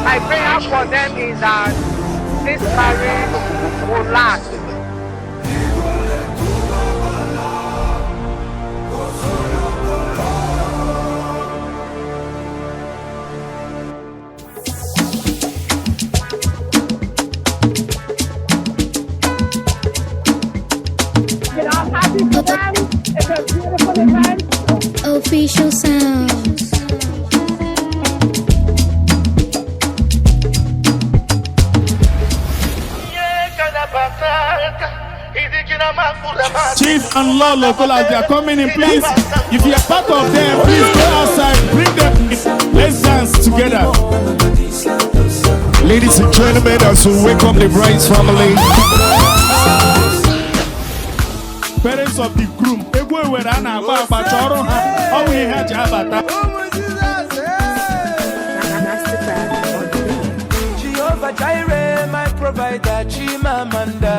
My prayer for them is that this marriage will last. You know, I'm happy for them. It's a beautiful event. Official sounds. Chief and Law Local, as they are coming in, please, if you are part of them, please go outside, bring them, let's dance together. Ladies and gentlemen, as we welcome the bride's family. Parents of the groom, Jehovah Jireh, my provider, Chimamanda.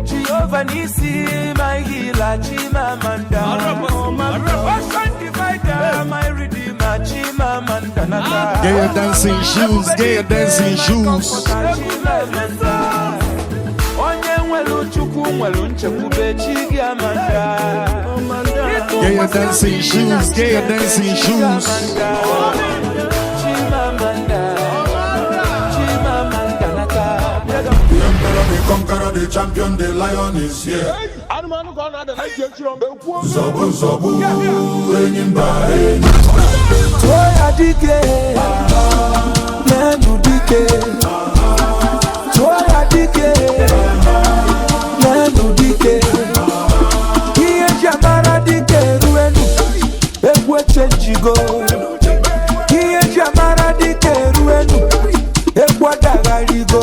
Jehovah Nisi, my healer, Chimamanda. My provision divider, my redeemer, Chimamanda. Get your dancing shoes, get your dancing shoes. Get your dancing shoes, get your dancing shoes. The conqueror, the champion, the lion is here. Zobu, zobu, enyimba, Toya dike, nenu dike. Toya dike, nenu dike. Iye jamara dike ruenu, egwe chenjigo. Iye jamara dike ruenu, egwe dagarigo.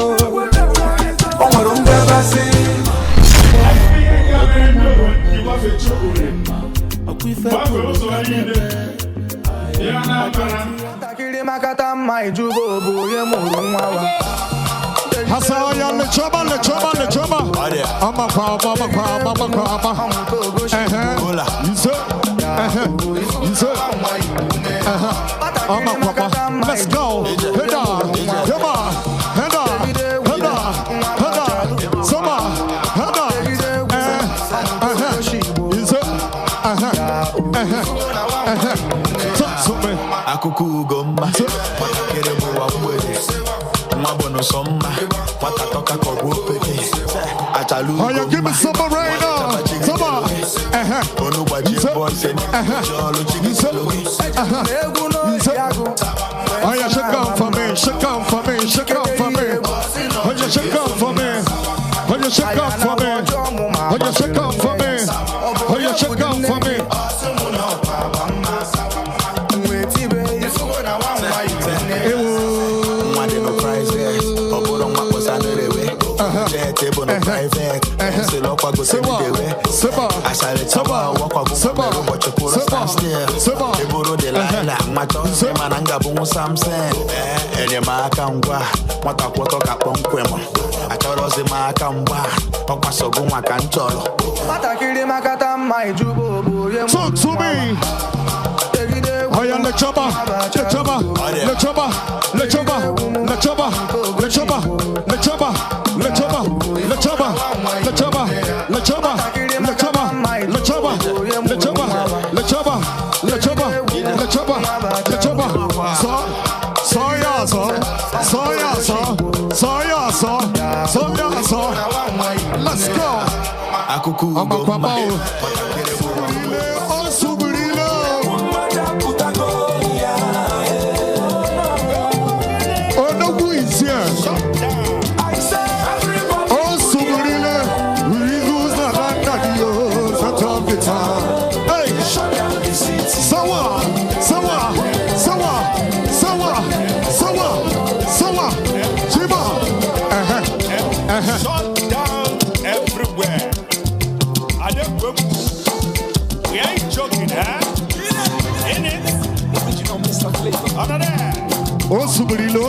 Let's go. Head on. Come on. Head on. Head on. Head on. Summer. Head on. Akuku gomba, kere muwa mwede. Mabono somma, watatoka kogupeke. Atalu gomba. Oh, you give me summer right now. Summer. Onu baji boysen. Jolo chigi slowi. Oh, you should come for me. Should come for me. Should come for me. Oh, you should come for me. Oh, you should come for me. Oh, you should come for me. Oh, you should come for me. Talk to me. Oh, yeah, le chaba, le chaba, le chaba, le chaba, le chaba, le chaba, le chaba, le chaba, le chaba, le chaba, le chaba, le chaba, le chaba, le chaba, le chaba, le chaba, le chaba, le chaba. So ya so, let's go. Akuku gomba. Shut down everywhere. We ain't joking, huh? In it. Original Mr. Flavor. Under there. Oh, subrilo.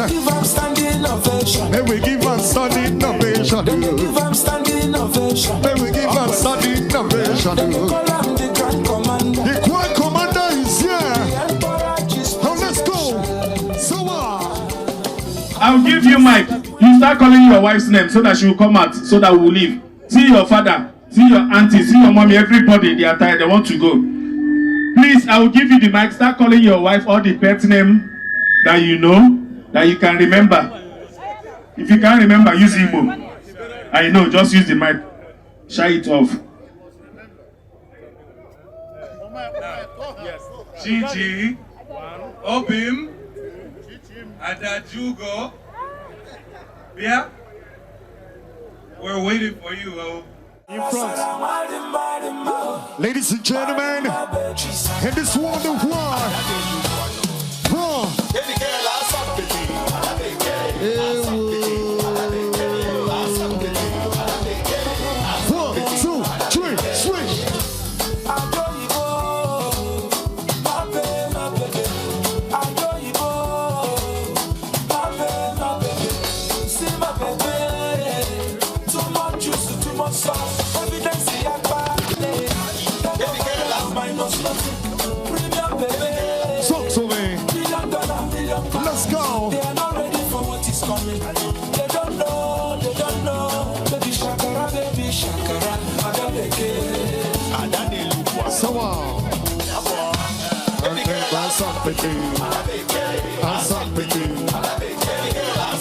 Give them standing ovation. Hey, we give them standing ovation. Then they give them standing ovation. Then we give them standing ovation. Then they call him the Grand Commander. The Grand Commander is here. Now let's go. So I'll give you mic. You start calling your wife's name so that she will come out, so that we will leave. See your father, see your auntie, see your mommy, everybody, they are tired, they want to go. Please, I will give you the mic. Start calling your wife all the pet name that you know, that you can remember. If you can't remember, use Igbo. I know, just use the mic. Shy it off. Chichi, Obim, Adajugo. Yeah? We're waiting for you. in front. Ladies and gentlemen, in this wonderful world, let's go. They are not ready for what is coming. They don't know. Baby shakara, adabeke.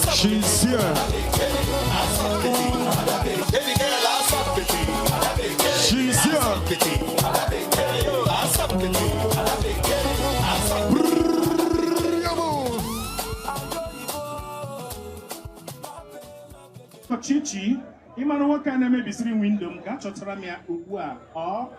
So she's here. She's here. Chichi, you man what kind of maybe three window? Got your tramia uwa or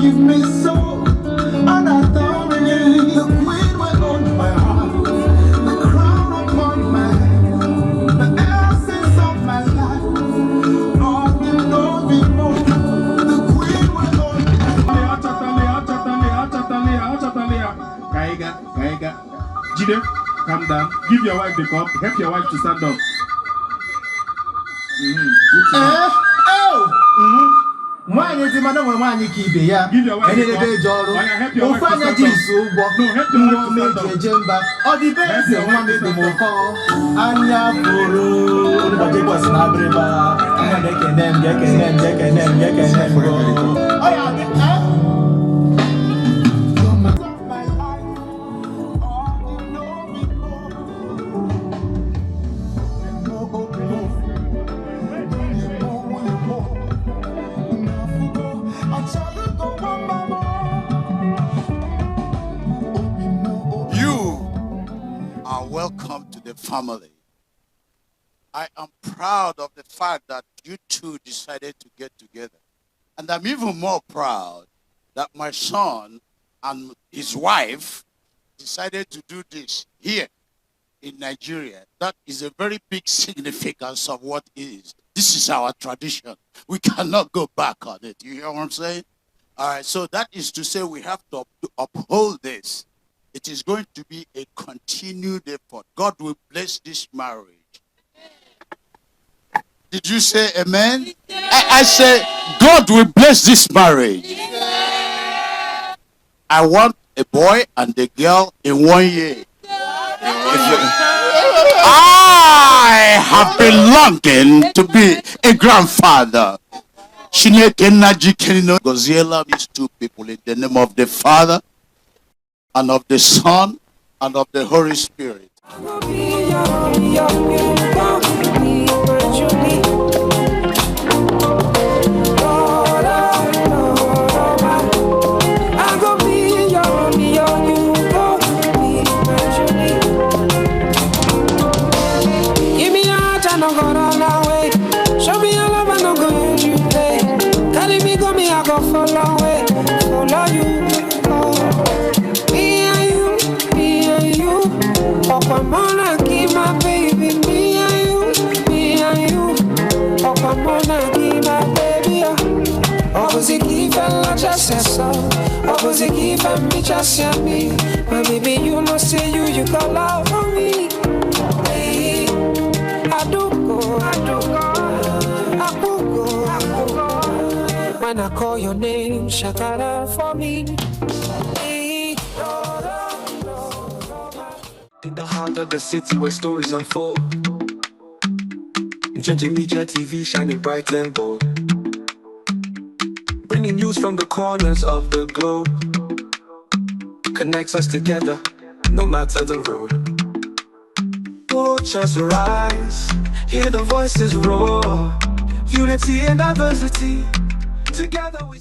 Give me so, and I don't really. The queen went on my heart, the crown upon my head, the essence of my life. Lord, you know me more. The queen went on my Kaiga. Jide, calm down. Give your wife the cup. Help your wife to stand up. Mwanya ti mana mwe mwanya ki ibe ya ene lebe joro ofu anya ji isu ugbo nwa meje jemba ọ dị be eze nwa mebe mo ko anya furu ụbọchị boss na breba anya dekenem ọ ya dị welcome to the family. I am proud of the fact that you two decided to get together. And I'm even more proud that my son and his wife decided to do this here in Nigeria. That is a very big significance of what is. This is our tradition. We cannot go back on it. You hear what I'm saying? All right, so that is to say we have to uphold this. It is going to be a continued effort. God will bless this marriage. Did you say amen? I say God will bless this marriage. I want a boy and a girl in 1 year. I have been longing to be a grandfather. Chinenye Goziela these two people in the name of the Father, and of the Son, and of the Holy Spirit. I go be your I go follow it, follow you. Oh. Me and you. Oh, come on, I keep my baby. Me and you. Oh, come on, I keep my baby. Oh, was it keep and just so? Oh, was it keep and me just me? My baby, you know, say you got love for me. Hey, I do go. When I call your name, shakara for me. In the heart of the city where stories unfold, Chinenye Media TV shining bright and bold, bringing news from the corners of the globe, connects us together, no matter the road. Watch us rise, hear the voices roar, unity and diversity, together we